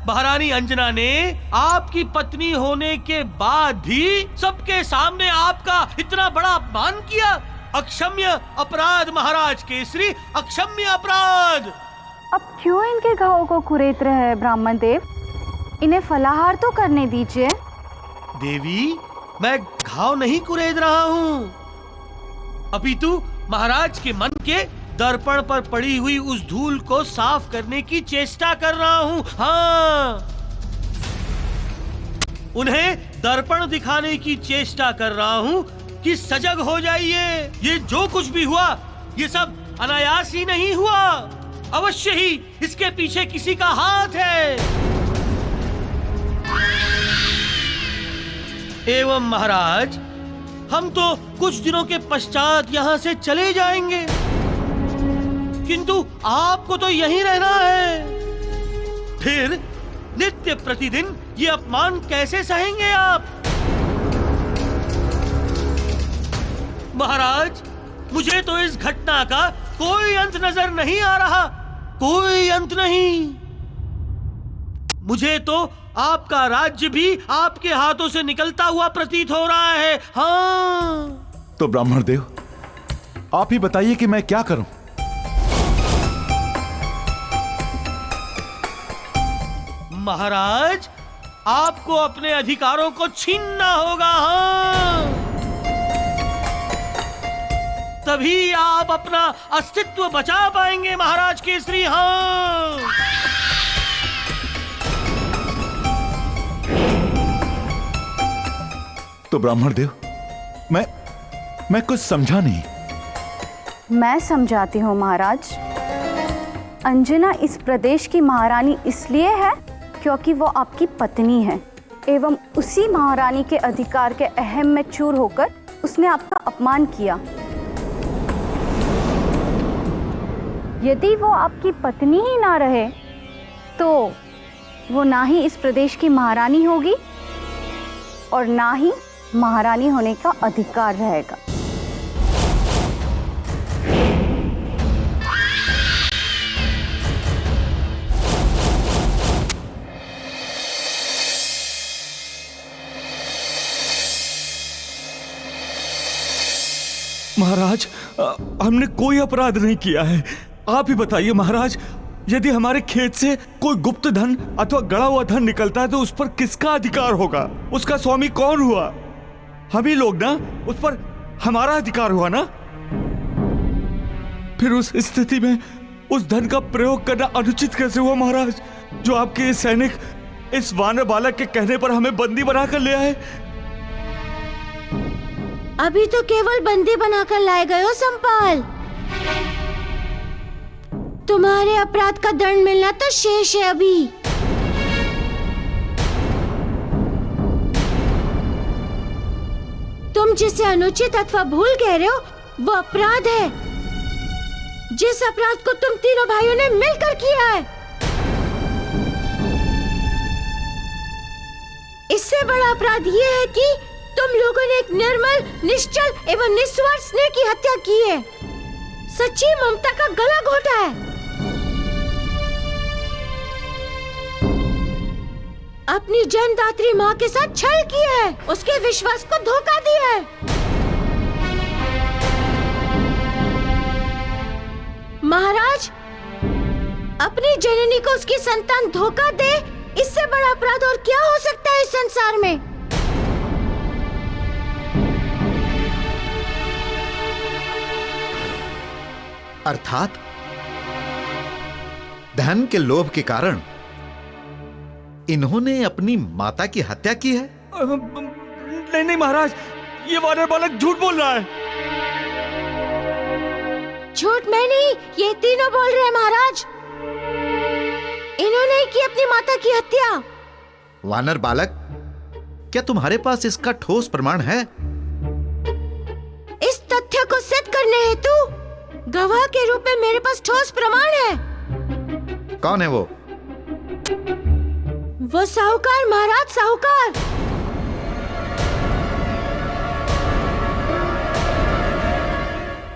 महारानी अंजना ने आपकी पत्नी होने के बाद भी सबके सामने आपका इतना बड़ा अपमान किया। अक्षम्य अपराध महाराज केसरी, अक्षम्य अपराध। अब क्यों इनके घावों को कुरेद रहे हैं ब्राह्मण देव? इन्हें फलाहार तो करने दीजिए। देवी, मैं घाव नहीं कुरेद रहा हूँ, अपितु महाराज के मन के दर्पण पर पड़ी हुई उस धूल को साफ करने की चेष्टा कर रहा हूँ। हाँ, उन्हें दर्पण दिखाने की चेष्टा कर रहा हूँ कि सजग हो जाइए। ये जो कुछ भी हुआ, ये सब अनायास ही नहीं हुआ, अवश्य ही इसके पीछे किसी का हाथ है। एवं महाराज, हम तो कुछ दिनों के पश्चात यहाँ से चले जाएंगे, किंतु आपको तो यहीं रहना है। फिर नित्य प्रतिदिन ये अपमान कैसे सहेंगे आप? महाराज, मुझे तो इस घटना का कोई अंत नजर नहीं आ रहा, कोई अंत नहीं। मुझे तो आपका राज्य भी आपके हाथों से निकलता हुआ प्रतीत हो रहा है। हाँ, तो ब्राह्मण देव, आप ही बताइए कि मैं क्या करूं? महाराज, आपको अपने अधिकारों को छीनना होगा। हाँ, तभी आप अपना अस्तित्व बचा पाएंगे महाराज केसरी। हाँ, तो ब्राह्मण देव, मैं कुछ समझा नहीं। मैं समझाती हूँ महाराज। अंजना इस प्रदेश की महारानी इसलिए है क्योंकि वो आपकी पत्नी है, एवं उसी महारानी के अधिकार के अहम में चूर होकर उसने आपका अपमान किया। यदि वो आपकी पत्नी ही ना रहे तो वो ना ही इस प्रदेश की महारानी होगी और ना ही महारानी होने का अधिकार रहेगा। महाराज, हमने कोई अपराध नहीं किया है। आप ही बताइए महाराज, यदि हमारे खेत से कोई गुप्त धन अथवा गड़ा हुआ धन निकलता है तो उस पर किसका अधिकार होगा? उसका स्वामी कौन हुआ? हम ही लोग ना, उस पर हमारा अधिकार हुआ ना। फिर उस स्थिति में उस धन का प्रयोग करना अनुचित कैसे हुआ महाराज, जो आपके ये सैनिक इस वानर बालक के कहने पर हमें बंदी बनाकर ले आए? अभी तो केवल बंदी बनाकर लाए गए हो संपाल। तुम्हारे अपराध का दंड मिलना तो शेष है अभी। तुम जिसे अनुचित अथवा भूल कह रहे हो वो अपराध है, जिस अपराध को तुम तीनों भाइयों ने मिलकर किया है। इससे बड़ा अपराध ये है कि तुम लोगों ने एक निर्मल, निश्चल एवं निस्वार्थ स्नेह की हत्या की है, सच्ची ममता का गला घोटा है। अपनी जन्मदात्री माँ के साथ छल किया है, उसके विश्वास को धोखा दिया है। महाराज, अपनी जननी को उसकी संतान धोखा दे, इससे बड़ा अपराध और क्या हो सकता है इस संसार में? अर्थात धन के लोभ के कारण इन्होंने अपनी माता की हत्या की है? नहीं नहीं महाराज, ये वानर बालक झूठ बोल रहा है। झूठ मैं नहीं, ये तीनों बोल रहे हैं महाराज। इन्होंने की अपनी माता की हत्या। वानर बालक, क्या तुम्हारे पास इसका ठोस प्रमाण है? इस तथ्य को सिद्ध करने हेतु गवाह के रूप में मेरे पास ठोस प्रमाण है। कौन है वो? वो साहूकार महाराज, साहूकार।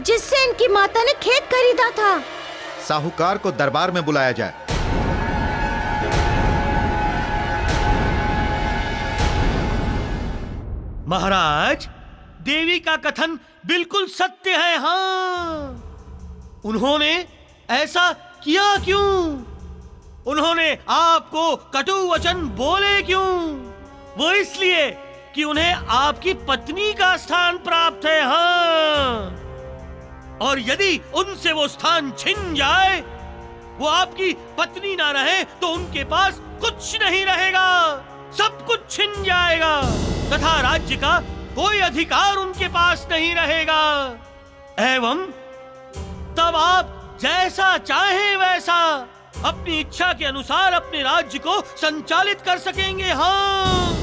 जिससे इनकी माता ने खेत खरीदा था। साहूकार को दरबार में बुलाया जाए। महाराज, देवी का कथन बिल्कुल सत्य है। हाँ, उन्होंने ऐसा किया क्यों? उन्होंने आपको कटु वचन बोले क्यों? वो इसलिए कि उन्हें आपकी पत्नी का स्थान प्राप्त है। हाँ, और यदि उनसे वो स्थान छिन जाए, वो आपकी पत्नी ना रहे, तो उनके पास कुछ नहीं रहेगा, सब कुछ छिन जाएगा तथा राज्य का कोई अधिकार उनके पास नहीं रहेगा। एवं तब आप जैसा चाहें वैसा अपनी इच्छा के अनुसार अपने राज्य को संचालित कर सकेंगे। हाँ,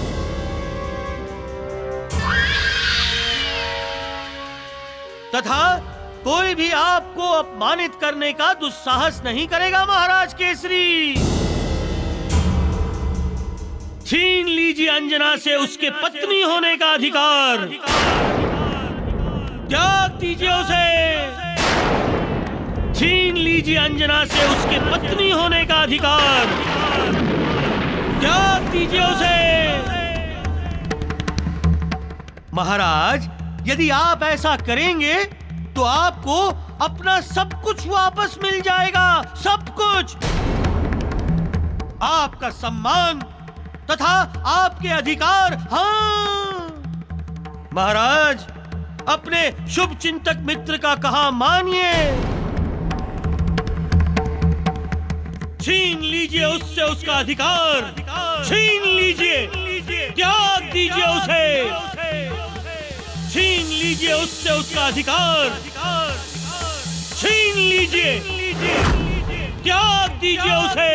तथा कोई भी आपको अपमानित करने का दुस्साहस नहीं करेगा। महाराज केसरी, छीन लीजिए अंजना से उसके पत्नी होने का अधिकार, त्याग दीजिए उसे। छीन लीजिए अंजना से उसके पत्नी होने का अधिकार, त्याग दीजिए उसे। महाराज, यदि आप ऐसा करेंगे तो आपको अपना सब कुछ वापस मिल जाएगा, सब कुछ। आपका सम्मान तथा आपके अधिकार। हाँ महाराज, अपने शुभ चिंतक मित्र का कहा मानिए। छीन लीजिए उससे उसका अधिकार, छीन लीजिए, त्याग दीजिए उसे। छीन लीजिए उससे उसका अधिकार, छीन लीजिए, त्याग दीजिए उसे।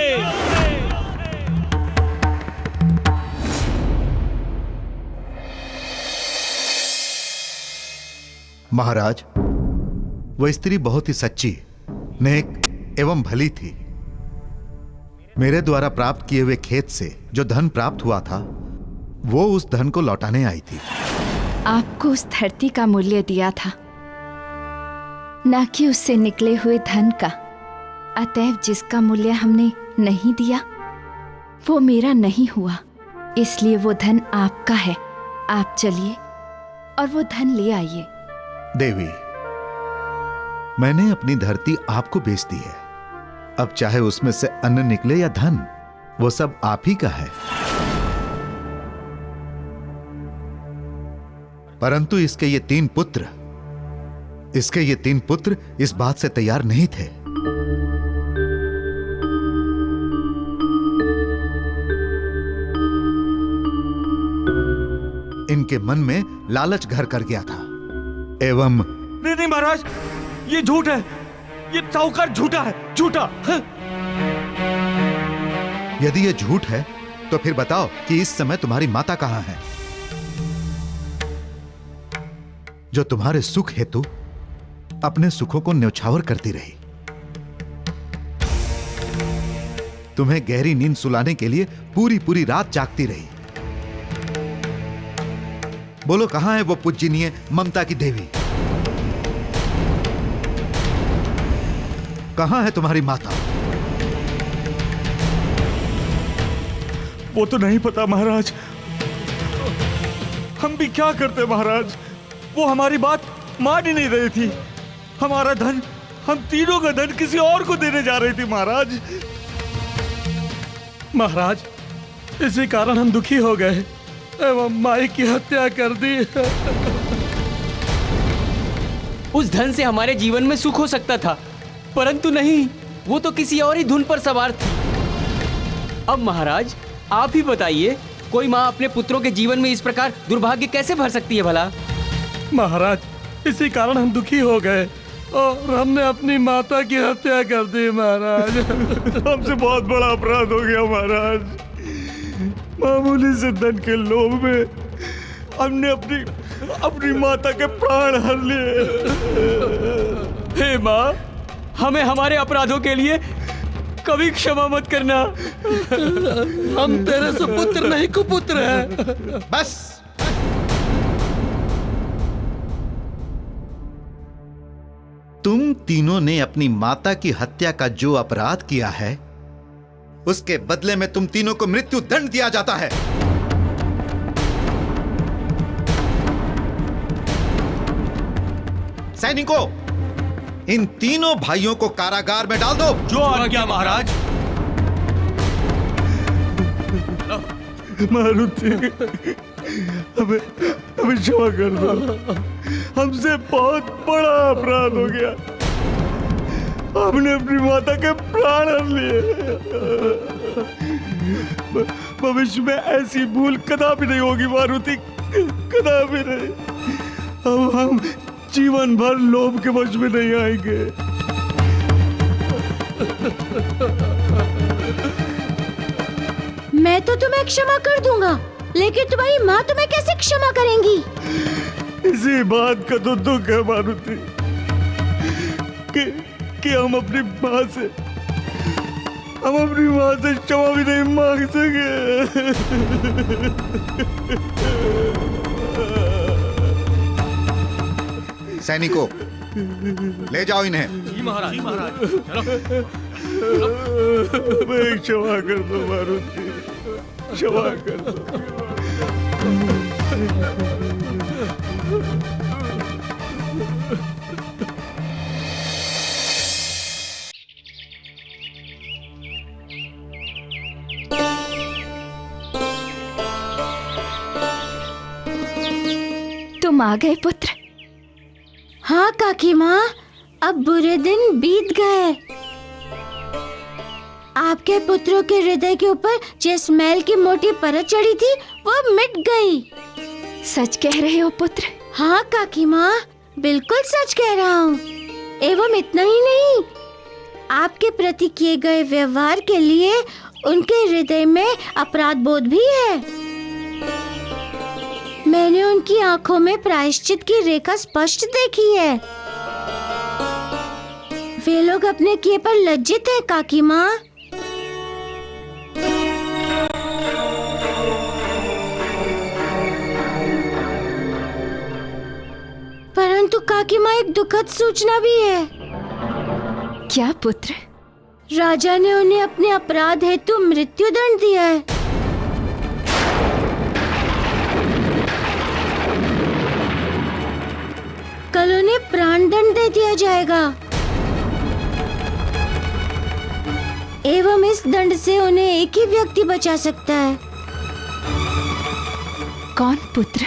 महाराज, वह स्त्री बहुत ही सच्ची, नेक एवं भली थी। मेरे द्वारा प्राप्त किए हुए खेत से जो धन प्राप्त हुआ था, वो उस धन को लौटाने आई थी। आपको उस धरती का मूल्य दिया था, न कि उससे निकले हुए धन का। अतएव जिसका मूल्य हमने नहीं दिया, वो मेरा नहीं हुआ, इसलिए वो धन आपका है। आप चलिए और वो धन ले आइए। देवी, मैंने अपनी धरती आपको बेच दी है। अब चाहे उसमें से अन्न निकले या धन, वो सब आप ही का है। परंतु इसके ये तीन पुत्र इस बात से तैयार नहीं थे। इनके मन में लालच घर कर गया था एवं नहीं महाराज, ये झूठ है, ये साहूकार झूठा है, झूठा। यदि ये झूठ है तो फिर बताओ कि इस समय तुम्हारी माता कहां है, जो तुम्हारे सुख हेतु अपने सुखों को न्यौछावर करती रही, तुम्हें गहरी नींद सुलाने के लिए पूरी पूरी रात जागती रही। बोलो, कहां है वो पूजनीय ममता की देवी? कहां है तुम्हारी माता? वो तो नहीं पता महाराज, हम भी क्या करते महाराज। वो हमारी बात मान ही नहीं रही थी। हमारा धन, हम तीनों का धन किसी और को देने जा रही थी महाराज। महाराज, इसी कारण हम दुखी हो गए एवं माई की हत्या कर दी। उस धन से हमारे जीवन में सुख हो सकता था, परंतु नहीं, वो तो किसी और ही धुन पर सवार थी। अब महाराज, आप ही बताइए, कोई माँ अपने पुत्रों के जीवन में इस प्रकार दुर्भाग्य कैसे भर सकती है भला? महाराज, इसी कारण हम दुखी हो गए और हमने अपनी माता की हत्या कर दी। महाराज, हमसे बहुत बड़ा अपराध हो गया महाराज। मामूली से धन के लोभ में हमने अपनी माता के प्राण हर लिए। हे माँ, हमें हमारे अपराधों के लिए कभी क्षमा मत करना। हम तेरे से पुत्र नहीं कुपुत्र हैं। बस, तुम तीनों ने अपनी माता की हत्या का जो अपराध किया है, उसके बदले में तुम तीनों को मृत्यु दंड दिया जाता है। सैनिकों, इन तीनों भाइयों को कारागार में डाल दो। जो आज्ञा महाराज। मारुति, हमें क्षमा कर दो। हमसे बहुत बड़ा अपराध हो गया। हमने अपनी माता के प्राण हर लिए। भविष्य में ऐसी भूल कदापि नहीं होगी मारुति, कदापि नहीं। अब हम जीवन भर लोभ के वश में नहीं आएंगे। मैं तो तुम्हें क्षमा कर दूंगा, लेकिन तुम्हारी माँ तुम्हें कैसे क्षमा करेंगी? इसी बात का तो दुख है मारुति कि हम अपनी माँ से क्षमा भी नहीं मांग सके। सैनिकों, ले जाओ इन्हें। जी महाराज। जी महाराज। चलो। मैं क्षमा कर दो मारुति, क्षमा कर दो। तुम आ गए पुत्र। हाँ काकी माँ, अब बुरे दिन बीत गए। आपके पुत्रों के हृदय के ऊपर जिस मैल की मोटी परत चढ़ी थी वो मिट गई। सच कह रहे हो पुत्र? हाँ काकी माँ, बिल्कुल सच कह रहा हूँ। एवं इतना ही नहीं, आपके प्रति किए गए व्यवहार के लिए उनके हृदय में अपराध बोध भी है। मैंने उनकी आंखों में प्रायश्चित की रेखा स्पष्ट देखी है। वे लोग अपने किए पर लज्जित हैं काकी माँ। परंतु काकी माँ, एक दुखद सूचना भी है। क्या पुत्र? राजा ने उन्हें अपने अपराध हेतु मृत्युदंड दिया है। कल उन्हें प्राण दंड दे दिया जाएगा एवं इस दंड से उन्हें एक ही व्यक्ति बचा सकता है। कौन पुत्र?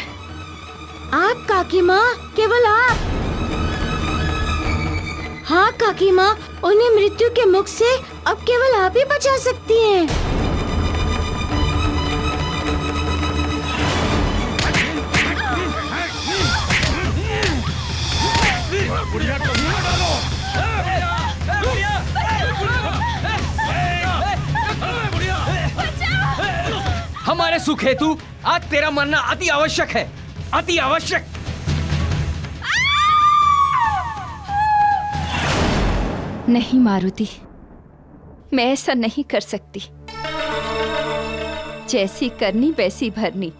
आप काकी माँ, केवल आप। हाँ काकी माँ, उन्हें मृत्यु के मुख से अब केवल आप ही बचा सकती हैं। हमारे सुख हेतु आज तेरा मरना अति आवश्यक है, अति आवश्यक। नहीं मारुति, मैं ऐसा नहीं कर सकती। जैसी करनी वैसी भरनी।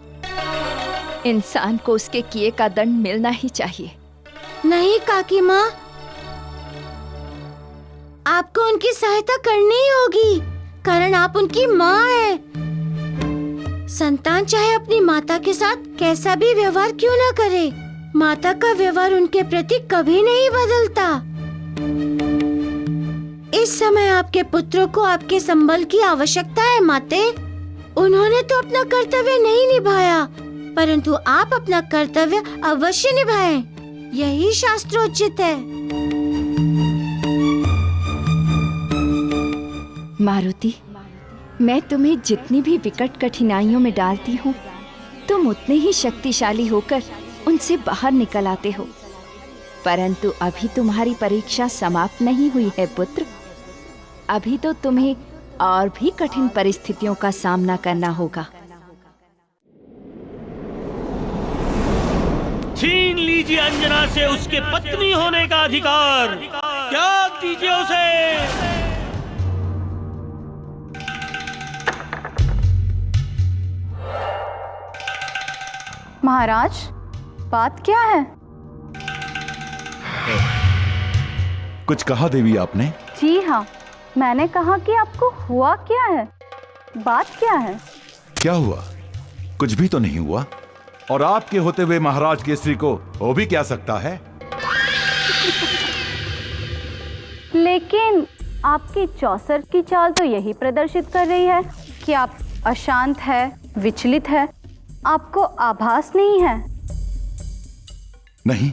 इंसान को उसके किए का दंड मिलना ही चाहिए। नहीं काकी माँ, आपको उनकी सहायता करनी ही होगी, कारण आप उनकी माँ हैं। संतान चाहे अपनी माता के साथ कैसा भी व्यवहार क्यों ना करे, माता का व्यवहार उनके प्रति कभी नहीं बदलता। इस समय आपके पुत्रों को आपके संबल की आवश्यकता है माते। उन्होंने तो अपना कर्तव्य नहीं निभाया, परंतु आप अपना कर्तव्य अवश्य निभाएं। यही शास्त्रोचित है। मारुति, मैं तुम्हें जितनी भी विकट कठिनाइयों में डालती हूँ, तुम उतने ही शक्तिशाली होकर उनसे बाहर निकल आते हो। परंतु अभी तुम्हारी परीक्षा समाप्त नहीं हुई है पुत्र। अभी तो तुम्हें और भी कठिन परिस्थितियों का सामना करना होगा। छीन लीजिए अंजना से उसके पत्नी होने का अधिकार। त्याग दीजिए उसे। महाराज, बात क्या है? कुछ कहा देवी आपने? जी हाँ, मैंने कहा कि आपको हुआ क्या है, बात क्या है? क्या हुआ? कुछ भी तो नहीं हुआ। और आपके होते हुए महाराज केसरी को हो भी क्या सकता है? लेकिन आपकी चौसर की चाल तो यही प्रदर्शित कर रही है कि आप अशांत है, विचलित है। आपको आभास नहीं है? नहीं,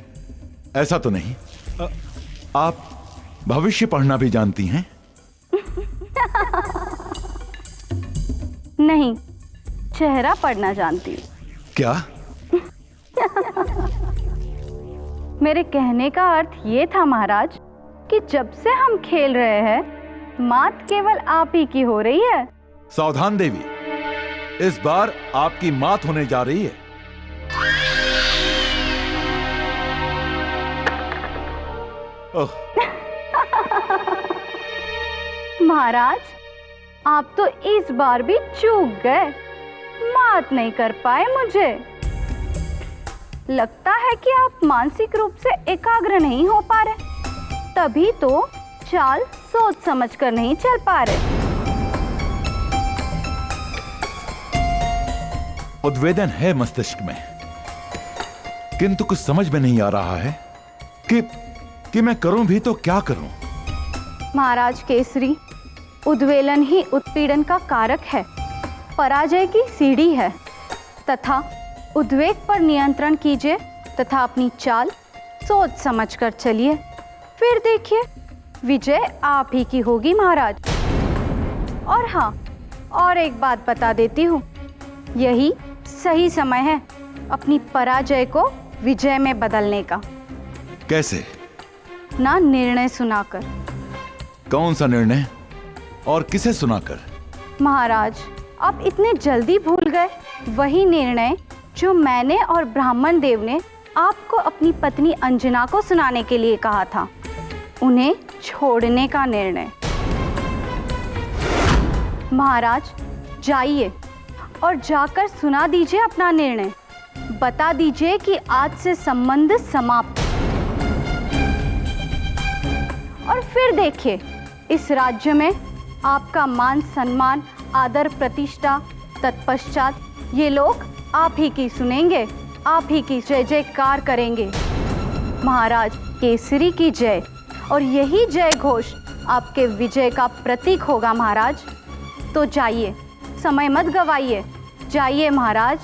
ऐसा तो नहीं। आप भविष्य पढ़ना भी जानती हैं? नहीं, चेहरा पढ़ना जानती हूँ। क्या? मेरे कहने का अर्थ ये था महाराज कि जब से हम खेल रहे हैं, मात केवल आप ही की हो रही है। सावधान देवी, इस बार आपकी मात होने जा रही है। ओह, महाराज, आप तो इस बार भी चूक गए, मात नहीं कर पाए मुझे। लगता है कि आप मानसिक रूप से एकाग्र नहीं हो पा रहे, तभी तो चाल सोच समझकर नहीं चल पा रहे। उद्वेदन है मस्तिष्क में, किंतु कुछ समझ में नहीं आ रहा है कि मैं करूं भी तो क्या करूं। महाराज केसरी, उद्वेलन ही उत्पीड़न का कारक है, पराजय की सीढ़ी है, तथा उद्वेग पर नियंत्रण कीजिए तथा अपनी चाल सोच समझकर चलिए, फिर देखिए विजय आप ही की होगी महाराज। और हाँ, और एक बात बता देती हूँ, यही सही समय है अपनी पराजय को विजय में बदलने का। कैसे? ना निर्णय सुनाकर। कौन सा निर्णय और किसे सुनाकर? महाराज, आप इतने जल्दी भूल गए वही निर्णय जो मैंने और ब्राह्मण देव ने आपको अपनी पत्नी अंजना को सुनाने के लिए कहा था, उन्हें छोड़ने का निर्णय। महाराज, जाइए और जाकर सुना दीजिए अपना निर्णय, बता दीजिए कि आज से संबंध समाप्त। और फिर देखिए, इस राज्य में आपका मान सम्मान, आदर प्रतिष्ठा, तत्पश्चात ये लोग आप ही की सुनेंगे, आप ही की जय जयकार करेंगे। महाराज केसरी की जय, और यही जय घोष आपके विजय का प्रतीक होगा महाराज। तो जाइए, समय मत गवाइए, जाइए महाराज।